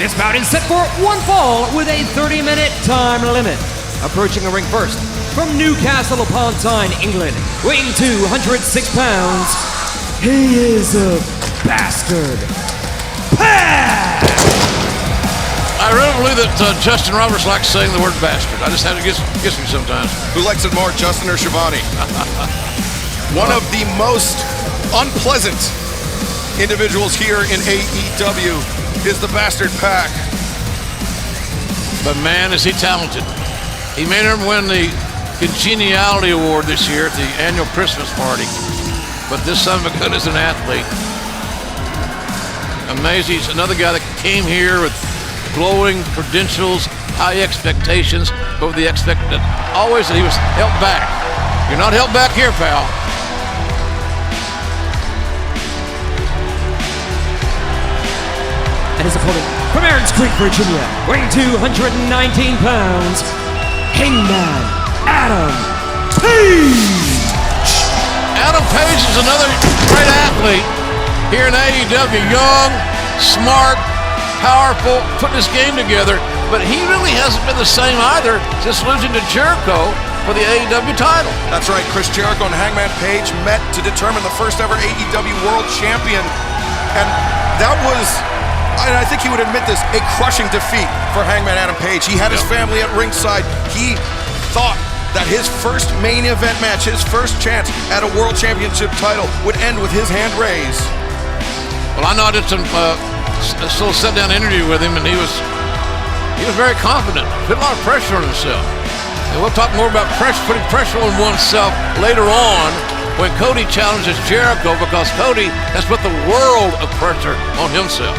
This bout is set for one fall with a 30-minute time limit. Approaching the ring first, from Newcastle upon Tyne, England, weighing 206 pounds, he is a bastard. PAC! I really believe that Justin Roberts likes saying the word bastard. I just have to gets me sometimes. Who likes it more, Justin or Shivani? One of the most unpleasant individuals here in AEW is the Bastard PAC. But man, is he talented. He made him win the Congeniality Award this year at the annual Christmas party. But this son of a gun is an athlete. Amazing. He's another guy that came here with glowing credentials, high expectations, but with the always that he was held back. You're not held back here, pal. And his opponent from Aaron's Creek, Virginia, weighing 219 pounds, Hangman Adam Page. Adam Page is another great athlete here in AEW. Young, smart, powerful, putting this game together, but he really hasn't been the same either since losing to Jericho for the AEW title. That's right, Chris Jericho and Hangman Page met to determine the first ever AEW World Champion, and that was, I think he would admit this, a crushing defeat for Hangman Adam Page. He had his family at ringside. He thought that his first main event match, his first chance at a World Championship title would end with his hand raised. Well, I know I did some little sit-down interview with him, and he was very confident. Put a lot of pressure on himself. And we'll talk more about putting pressure on oneself later on when Cody challenges Jericho, because Cody has put the world of pressure on himself.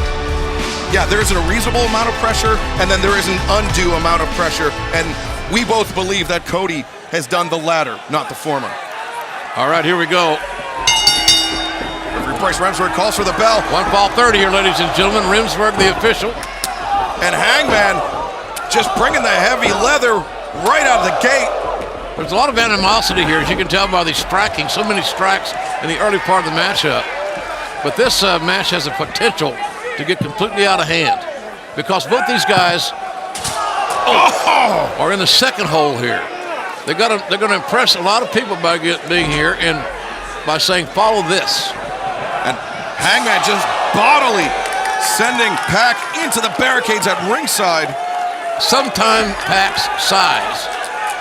Yeah, there is a reasonable amount of pressure, and then there is an undue amount of pressure, and we both believe that Cody has done the latter, not the former. All right, here we go. Referee Bryce Remsburg calls for the bell. 1 fall 30 here, ladies and gentlemen. Remsburg, the official. And Hangman just bringing the heavy leather right out of the gate. There's a lot of animosity here, as you can tell by the striking. So many strikes in the early part of the matchup. But this match has the potential to get completely out of hand, because both these guys are in the second hole here. They're going to impress a lot of people by being here and by saying, follow this. And Hangman just bodily sending PAC into the barricades at ringside. Sometimes PAC's size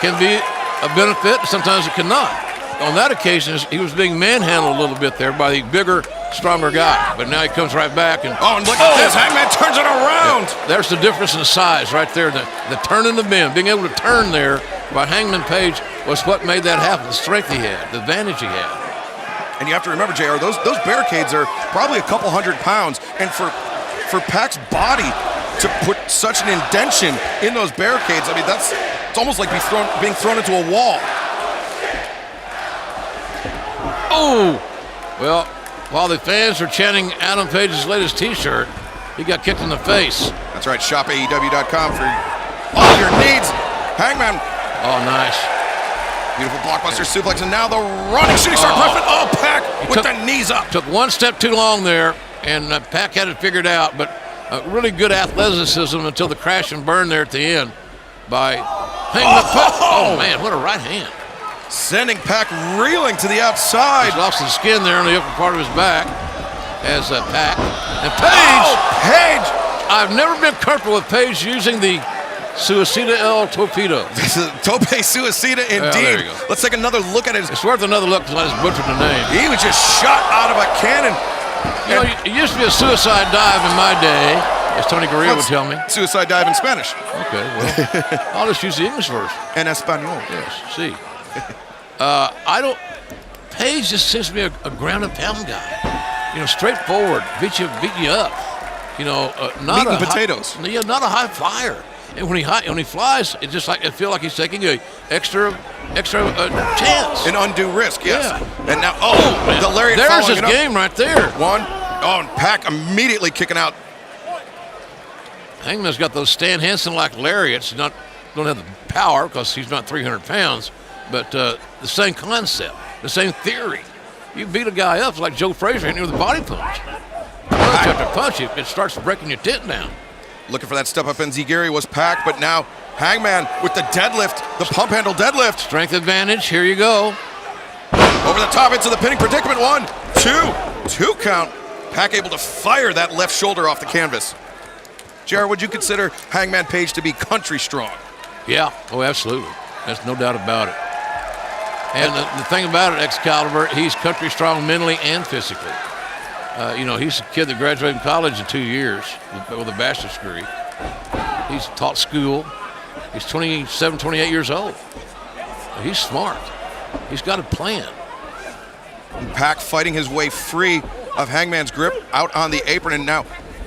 can be a benefit, sometimes it cannot. On that occasion, he was being manhandled a little bit there by the bigger, stronger guy. But now he comes right back and and look at this, Hangman turns it around. Yeah, there's the difference in size right there. The turn in the bend, being able to turn there by Hangman Page was what made that happen. The strength he had, the advantage he had. And you have to remember, JR, those barricades are probably a couple 100 pounds, and for PAC's body to put such an indention in those barricades, I mean, it's almost like being thrown into a wall. Oh! Well, while the fans are chanting Adam Page's latest t-shirt, he got kicked in the face. That's right, shop AEW.com for all your needs. Hangman. Oh, nice. Beautiful blockbuster suplex, and now the running shooting star pressman. Oh, PAC with the knees up. Took one step too long there, and PAC had it figured out, but really good athleticism until the crash and burn there at the end by Hangman. Oh, man, what a right hand. Sending PAC reeling to the outside. He's lost his skin there on the upper part of his back as PAC. And Page! Oh, Page! I've never been comfortable with Page using the Suicida El Torpedo. Tope Suicida, indeed. Yeah, let's take another look at it. It's worth another look because I just butchered the name. He was just shot out of a cannon. You know, it used to be a suicide dive in my day, as Tony Gurria would tell me. Suicide dive in Spanish. Okay, well, I'll just use the English version. En español. Yes, see. Page just seems to be a ground and pound guy. You know, straightforward, beat you up. You know, not meat and potatoes. Not a high flyer. And when he flies, it just like, I feel like he's taking a extra chance. An undue risk, yes. Yeah. And now, the lariat. There's his game right there. One. Oh, and PAC immediately kicking out. Hangman's got those Stan Hansen-like lariats. Don't have the power because he's not 300 pounds, but the same concept, the same theory. You beat a guy up, it's like Joe Frazier hitting you with a body punch. Punch after punch, it starts breaking your tent down. Looking for that step up Enziguri was PAC, but now Hangman with the deadlift, the pump handle deadlift. Strength advantage, here you go. Over the top into the pinning predicament. 1, 2 count. PAC able to fire that left shoulder off the canvas. Jared, would you consider Hangman Page to be country strong? Yeah, oh, absolutely. There's no doubt about it. And the thing about it, Excalibur, he's country strong mentally and physically. You know, he's a kid that graduated from college in 2 years with a bachelor's degree. He's taught school. He's 27, 28 years old. He's smart. He's got a plan. And PAC fighting his way free of Hangman's grip out on the apron and now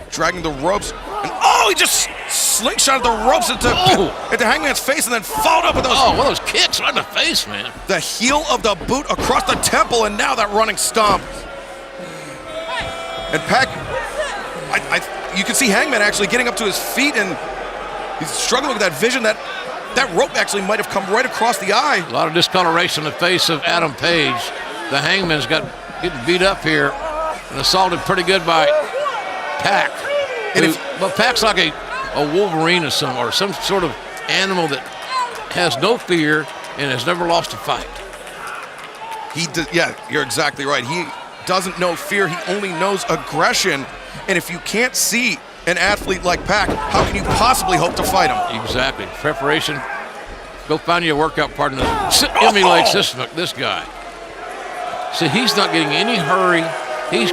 dragging the ropes. And he just slingshotted the ropes into Hangman's face and then followed up with those. Oh, one of those kicks right in the face, man. The heel of the boot across the temple and now that running stomp. And PAC, you can see Hangman actually getting up to his feet and he's struggling with that vision. That rope actually might have come right across the eye. A lot of discoloration in the face of Adam Page. The Hangman's getting beat up here and assaulted pretty good by PAC. But PAC's like a Wolverine or some sort of animal that has no fear and has never lost a fight. Yeah, you're exactly right. He doesn't know fear. He only knows aggression. And if you can't see an athlete like PAC, how can you possibly hope to fight him? Exactly. Preparation. Go find you a workout partner that emulates this guy. See, he's not getting any hurry. He's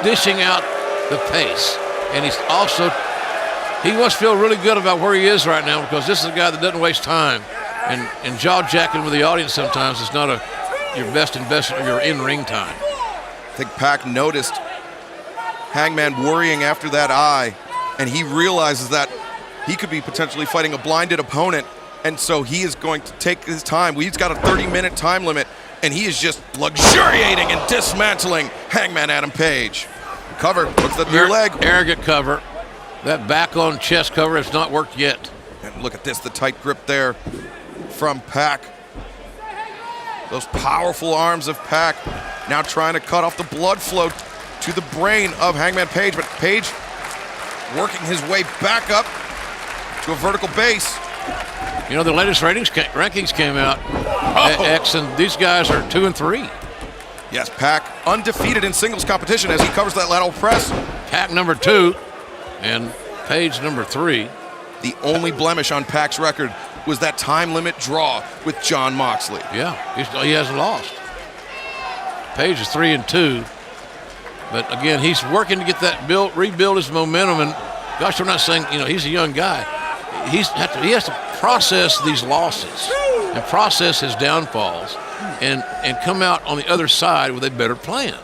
dishing out the pace. And he must feel really good about where he is right now because this is a guy that doesn't waste time. And jaw-jacking with the audience sometimes is not your best investment of your in-ring time. I think PAC noticed Hangman worrying after that eye, and he realizes that he could be potentially fighting a blinded opponent, and so he is going to take his time. He's got a 30-minute time limit, and he is just luxuriating and dismantling Hangman Adam Page. Cover, looks at the near leg. Arrogant cover. That back on chest cover has not worked yet. And look at this, the tight grip there from PAC. Those powerful arms of PAC now trying to cut off the blood flow to the brain of Hangman Page, but Page working his way back up to a vertical base. You know, the latest rankings came out, X, and these guys are 2 and 3. Yes, PAC undefeated in singles competition as he covers that lateral press. PAC number 2 and Page number 3. The only blemish on PAC's record was that time limit draw with Jon Moxley. Yeah, he hasn't lost. Page is 3 and 2. But again, he's working to get that rebuild his momentum. And gosh, we're not saying, he's a young guy. He has to process these losses and process his downfalls and come out on the other side with a better plan.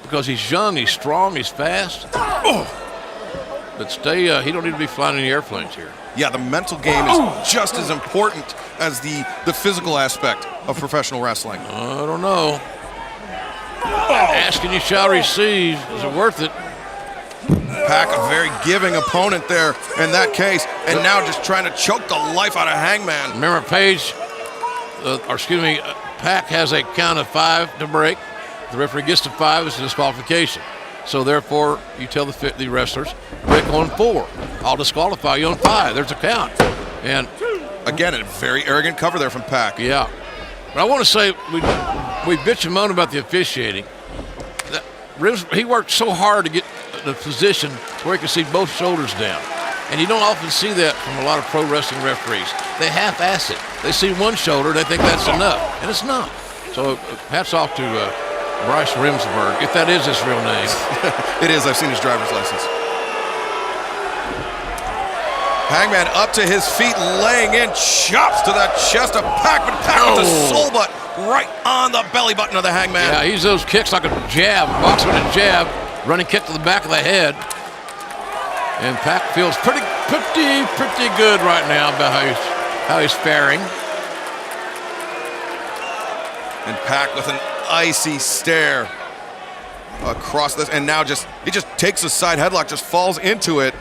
Because he's young, he's strong, he's fast. But he don't need to be flying any airplanes here. Yeah, the mental game is just as important as the physical aspect of professional wrestling. I don't know. Asking you shall receive. Is it worth it? PAC, a very giving opponent there in that case, and now just trying to choke the life out of Hangman. Remember, PAC has a count of 5 to break. The referee gets to 5, it's a disqualification. So therefore, you tell the wrestlers, break on 4. I'll disqualify you on 5. There's a count. And again, a very arrogant cover there from PAC. Yeah. But I want to say, we bitch and moan about the officiating. He worked so hard to get the position where he could see both shoulders down. And you don't often see that from a lot of pro wrestling referees. They half-ass it. They see one shoulder, they think that's enough, and it's not. So hats off to Bryce Remsburg, if that is his real name. It is. I've seen his driver's license. Hangman up to his feet, laying in chops to that chest of PAC, but PAC with the soul butt right on the belly button of the Hangman. Yeah, he's those kicks like a jab, boxing with a jab, running kick to the back of the head. And PAC feels pretty good right now about how he's faring. And PAC with an icy stare across this, and now he just takes a side headlock, just falls into it.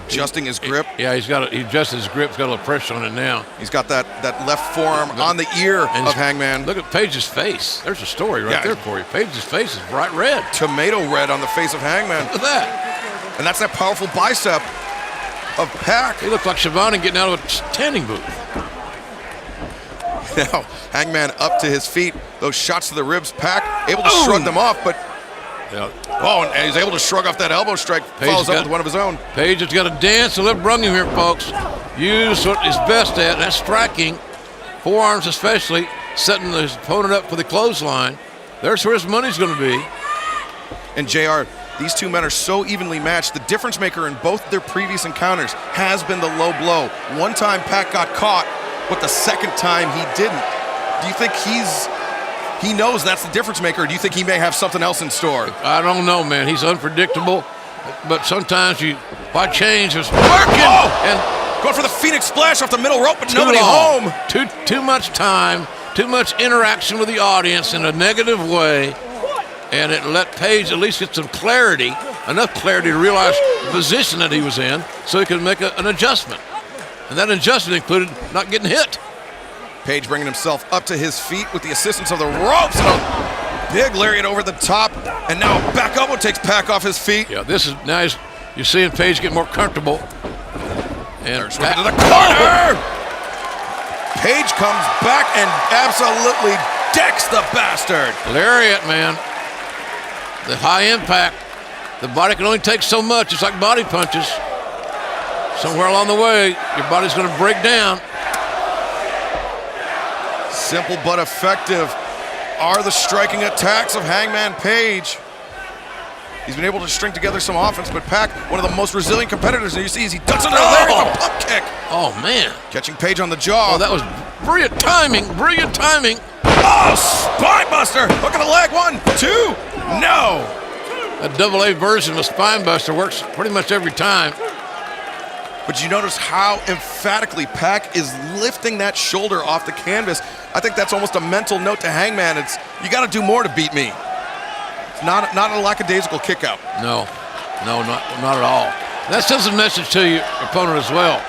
Adjusting his grip. Yeah, he adjusted his grip. He's got a little pressure on it now. He's got that left forearm on the ear of Hangman. Look at Page's face. There's a story right there for you. Page's face is bright red. Tomato red on the face of Hangman. Look at that. And that's that powerful bicep of PAC. He looked like Schiavone getting out of a tanning booth. Now, Hangman up to his feet. Those shots to the ribs, PAC able to shrug them off, but and he's able to shrug off that elbow strike. Follows up with one of his own. Page has got to dance to live brung him here, folks. Use what he's best at, and that's striking. Forearms especially, setting his opponent up for the clothesline. There's where his money's going to be. And JR, these two men are so evenly matched. The difference maker in both their previous encounters has been the low blow. One time PAC got caught, but the second time he didn't. Do you think he knows that's the difference maker, or do you think he may have something else in store? I don't know, man. He's unpredictable, but sometimes why change is working. And going for the Phoenix Splash off the middle rope, but nobody home. Too much time, too much interaction with the audience in a negative way, and it let Page at least get some clarity, enough clarity to realize the position that he was in so he could make an adjustment. And that adjustment included not getting hit. Page bringing himself up to his feet with the assistance of the ropes, and a big lariat over the top, and now back elbow takes PAC off his feet. Yeah, this is nice. You're seeing Page get more comfortable. And to the corner. Page comes back and absolutely decks the bastard. Lariat, man. The high impact. The body can only take so much. It's like body punches. Somewhere along the way, your body's going to break down. Simple but effective are the striking attacks of Hangman Page. He's been able to string together some offense, but PAC, one of the most resilient competitors, and you see as he ducks under there, it's a pump kick. Oh, man. Catching Page on the jaw. Oh, that was brilliant timing, brilliant timing. Oh, spine buster. Hook of the leg, 1, 2, no. A AA version of a spine buster works pretty much every time. But you notice how emphatically PAC is lifting that shoulder off the canvas. I think that's almost a mental note to Hangman. It's, you got to do more to beat me. It's not a lackadaisical kick out. No, not at all. That sends a message to your opponent as well.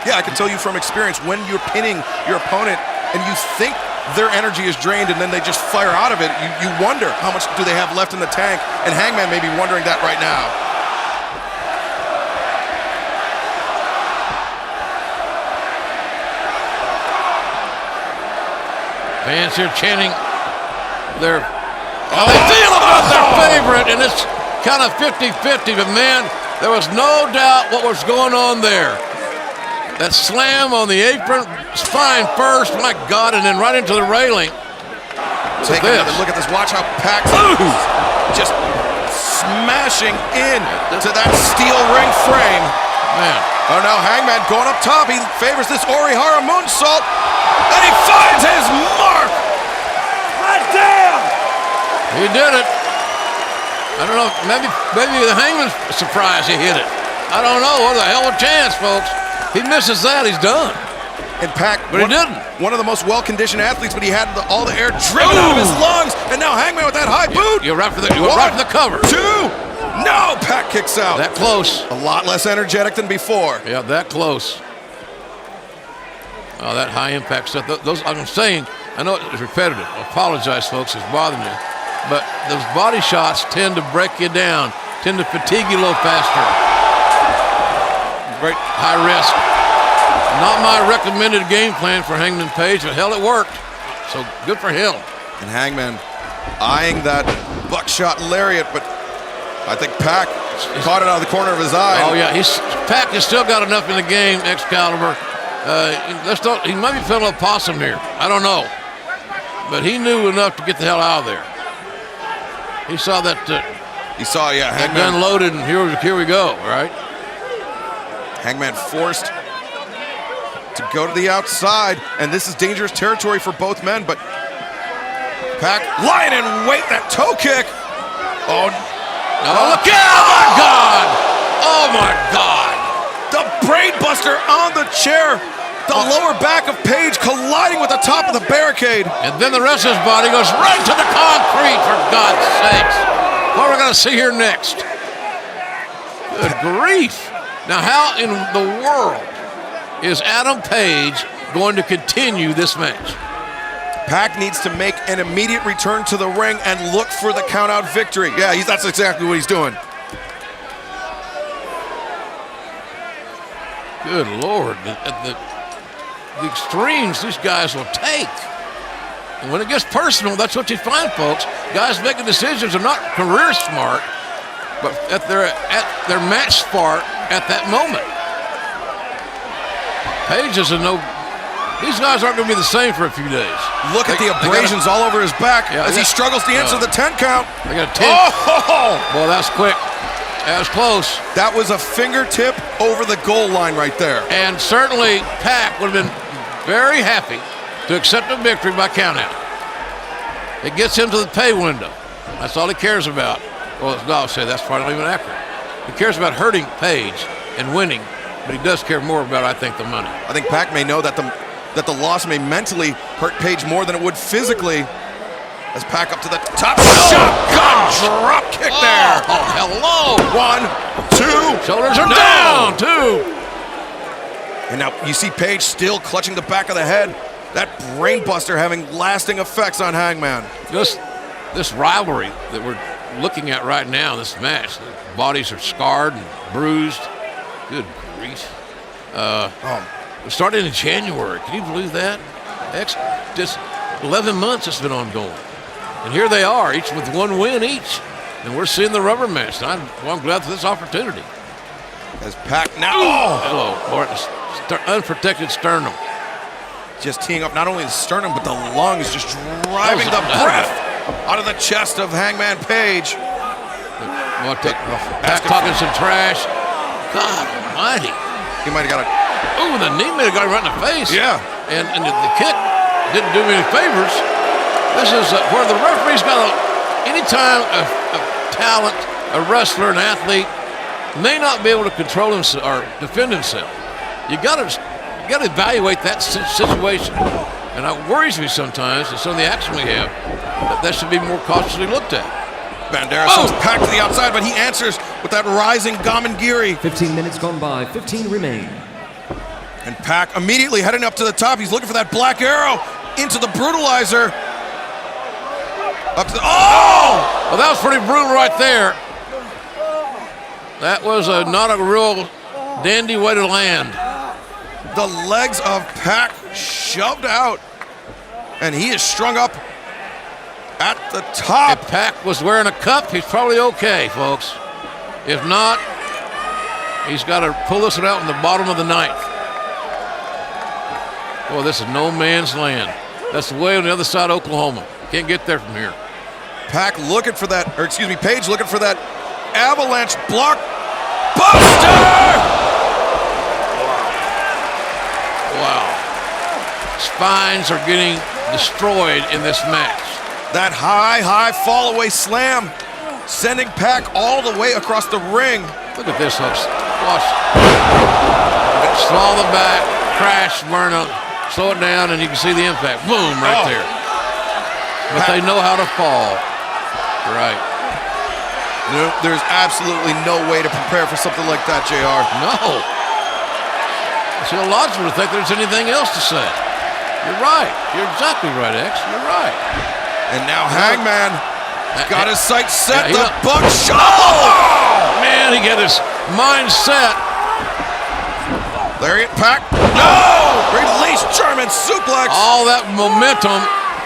Yeah, I can tell you from experience, when you're pinning your opponent and you think their energy is drained and then they just fire out of it, you wonder how much do they have left in the tank, and Hangman may be wondering that right now. Fans here chanting how they feel about their favorite, and it's kind of 50-50, but man, there was no doubt what was going on there. That slam on the apron, spine first, my God, and then right into the railing. Take another look at this. Watch how PAC's just smashing in to that steel ring frame. Man. Oh, now Hangman going up top. He favors this Orihara moonsault, and he finds his mark. God damn! He did it. I don't know, maybe the Hangman's surprised he hit it. I don't know. What the hell of a chance, folks. He misses that, he's done. And PAC, but he didn't. One of the most well-conditioned athletes, but he had all the air driven out of his lungs, and now Hangman with that high boot. You're right for the cover. 2, no, PAC kicks out. That close. A lot less energetic than before. Yeah, that close. Oh, that high impact stuff. Those I'm saying, I know it's repetitive. I apologize, folks, it's bothering me. But those body shots tend to break you down, tend to fatigue you a little faster. Great high risk. Not my recommended game plan for Hangman Page, but hell, it worked. So good for him. And Hangman eyeing that buckshot lariat, but I think PAC caught it out of the corner of his eye. Oh, yeah. PAC has still got enough in the game, Excalibur. He might be feeling a possum here. I don't know. But he knew enough to get the hell out of there. He saw that. Hangman. That gun loaded, and here we go, right? Hangman forced to go to the outside, and this is dangerous territory for both men, but PAC lying in wait, that toe kick. Oh, look out! Oh, my God! Oh, my God! The brain buster on the chair. The lower back of Page colliding with the top of the barricade. And then the rest of his body goes right to the concrete, for God's sakes. What are we going to see here next? Good grief. Now, how in the world is Adam Page going to continue this match? PAC needs to make an immediate return to the ring and look for the count-out victory. Yeah, that's exactly what he's doing. Good Lord. The extremes these guys will take. And when it gets personal, that's what you find, folks. Guys making decisions are not career smart, but at their match smart at that moment. Page is a no. These guys aren't going to be the same for a few days. Look at the abrasions all over his back as he struggles to answer the 10 count. They got a 10. Oh! Boy, that's quick. That was close. That was a fingertip over the goal line right there. And certainly PAC would have been very happy to accept a victory by countout. It gets him to the pay window. That's all he cares about. Well, I'll say that's probably not even accurate. He cares about hurting Page and winning, but he does care more about, I think, the money. I think PAC may know that the loss may mentally hurt Page more than it would physically. As PAC up to the top. Shotgun drop kick there. Oh, hello. 1, 2. Shoulders are down. 2. And now you see Page still clutching the back of the head. That brainbuster having lasting effects on Hangman. This rivalry that we're looking at right now, this match, the bodies are scarred and bruised. Good grief. It started in January. Can you believe that? Just 11 months it's been ongoing. And here they are, each with one win each. And we're seeing the rubber match. I'm glad for this opportunity. As PAC now. Hello, Lord. Unprotected sternum. Just teeing up not only the sternum, but the lungs, just driving the breath out of the chest of Hangman Page. PAC talking some trash. God almighty. He might have got a... Ooh, the knee may have got him right in the face. Yeah. And the kick didn't do me any favors. This is where the referee's got anytime a talent, a wrestler, an athlete may not be able to control himself or defend himself, you got to evaluate that situation. And it worries me sometimes that some of the action we have, that should be more cautiously looked at. Banderas sends PAC to the outside, but he answers with that rising Gamangiri. 15 minutes gone by, 15 remain. And PAC immediately heading up to the top. He's looking for that black arrow into the brutalizer. Up to the, well, that was pretty brutal right there. That was not a real dandy way to land. The legs of PAC shoved out, and he is strung up at the top. If PAC was wearing a cup, he's probably okay, folks. If not, he's got to pull this one out in the bottom of the ninth. Boy, this is no man's land. That's way on the other side of Oklahoma. Can't get there from here. PAC looking for that, or excuse me, Page looking for that avalanche block buster! Wow. Spines are getting destroyed in this match. That high fall away slam, sending PAC all the way across the ring. Look at this, folks. Watch. Small the back, crash, burn up, slow it down, and you can see the impact. Boom, right there. But they know how to fall. Right. No, there's absolutely no way to prepare for something like that, JR. No. It's illogical to think there's anything else to say. You're right. You're exactly right, X. You're right. And now Hangman got his sights set. Yeah, the buckshot. Oh! Man, he got his mind set. Lariat PAC. No! Release German suplex. All that momentum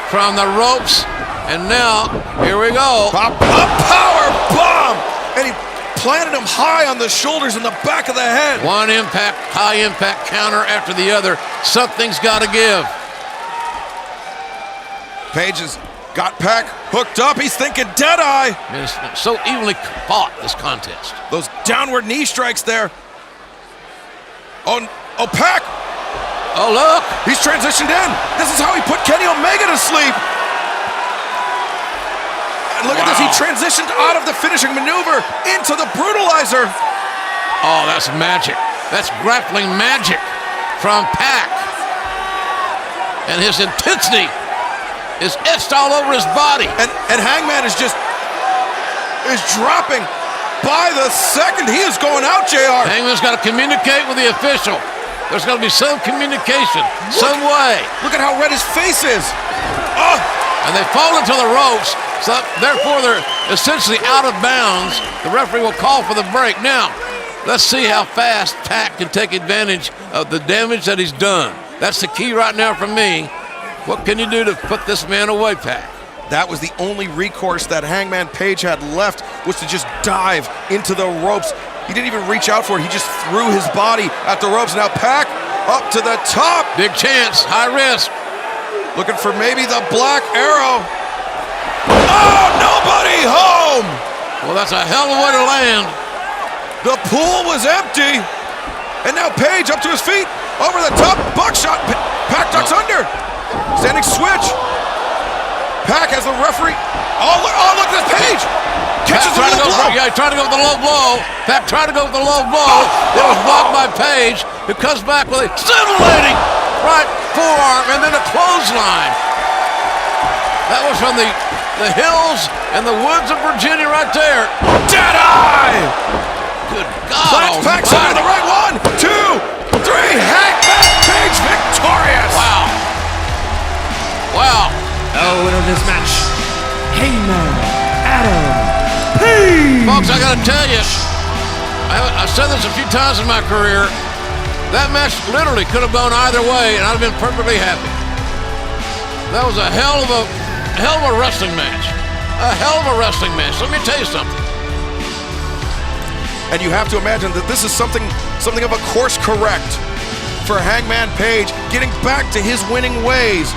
from the ropes. And now, here we go. A power bomb! And he planted him high on the shoulders and the back of the head. One impact, high impact counter after the other. Something's got to give. Page has got PAC hooked up. He's thinking Deadeye. Man, it's so evenly fought, this contest. Those downward knee strikes there. Oh, PAC. Oh, look. He's transitioned in. This is how he put Kenny Omega to sleep. And look at this. He transitioned out of the finishing maneuver into the brutalizer. Oh, that's magic. That's grappling magic from PAC. And his intensity is etched all over his body. And Hangman is dropping by the second. He is going out, JR. Hangman's got to communicate with the official. There's got to be some communication, some way. Look at how red his face is. Oh! And they fall into the ropes, so therefore they're essentially out of bounds. The referee will call for the break. Now, Let's see how fast PAC can take advantage of the damage that he's done. That's the key right now for me. What can you do to put this man away, PAC? That was the only recourse that Hangman Page had left, was to just dive into the ropes. He didn't even reach out for it. He just threw his body at the ropes. Now PAC up to the top. Big chance, high risk. Looking for maybe the Black Arrow. Oh, nobody home. Well, that's a hell of a way to land. The pool was empty. And now Page up to his feet. Over the top, buckshot. PAC ducks under. Standing switch. PAC has the referee. Oh, look at this Page. Catches the low blow. Yeah, he's trying to go with the low blow. PAC trying to go with the low blow. It was blocked by Page, who comes back with a scintillating right forearm and then a clothesline. That was from the hills and the woods of Virginia right there. Dead eye. Good God. PAC center the right. 1, 2, 3. Hangman Page victorious. Wow. Wow. The winner of this match, Hangman Adam Page. Folks, I got to tell you, I've said this a few times in my career. That match literally could have gone either way, and I'd have been perfectly happy. That was a hell of a wrestling match. A hell of a wrestling match. Let me tell you something. And you have to imagine that this is something of a course correct for Hangman Page, getting back to his winning ways.